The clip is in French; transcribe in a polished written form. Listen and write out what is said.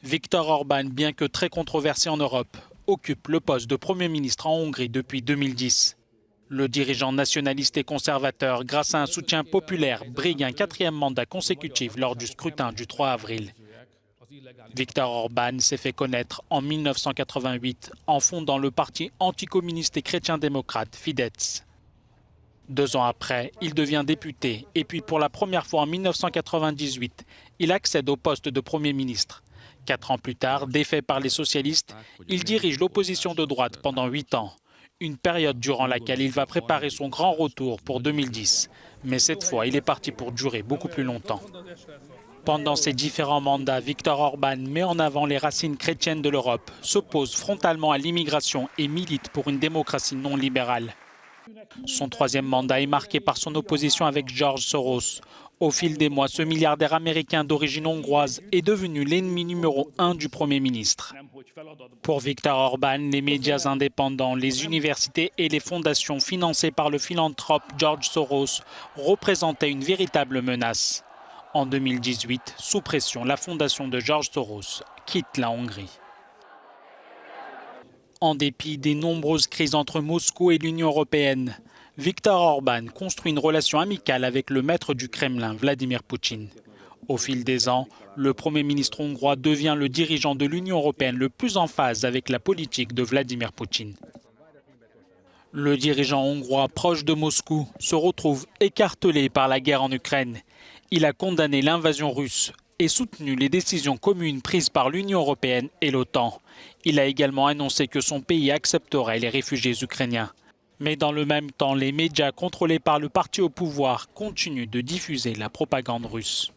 Viktor Orban, bien que très controversé en Europe, occupe le poste de Premier ministre en Hongrie depuis 2010. Le dirigeant nationaliste et conservateur, grâce à un soutien populaire, brigue un 4e mandat consécutif lors du scrutin du 3 avril. Viktor Orban s'est fait connaître en 1988 en fondant le parti anticommuniste et chrétien-démocrate Fidesz. 2 ans après, il devient député et puis pour la première fois en 1998, il accède au poste de Premier ministre. 4 ans plus tard, défait par les socialistes, il dirige l'opposition de droite pendant 8 ans. Une période durant laquelle il va préparer son grand retour pour 2010. Mais cette fois, il est parti pour durer beaucoup plus longtemps. Pendant ses différents mandats, Viktor Orban met en avant les racines chrétiennes de l'Europe, s'oppose frontalement à l'immigration et milite pour une démocratie non libérale. Son 3e mandat est marqué par son opposition avec George Soros. Au fil des mois, ce milliardaire américain d'origine hongroise est devenu l'ennemi numéro 1 du Premier ministre. Pour Viktor Orban, les médias indépendants, les universités et les fondations financées par le philanthrope George Soros représentaient une véritable menace. En 2018, sous pression, la fondation de George Soros quitte la Hongrie. En dépit des nombreuses crises entre Moscou et l'Union européenne, Viktor Orban construit une relation amicale avec le maître du Kremlin, Vladimir Poutine. Au fil des ans, le Premier ministre hongrois devient le dirigeant de l'Union européenne le plus en phase avec la politique de Vladimir Poutine. Le dirigeant hongrois proche de Moscou se retrouve écartelé par la guerre en Ukraine. Il a condamné l'invasion russe et soutenu les décisions communes prises par l'Union européenne et l'OTAN. Il a également annoncé que son pays accepterait les réfugiés ukrainiens. Mais dans le même temps, les médias contrôlés par le parti au pouvoir continuent de diffuser la propagande russe.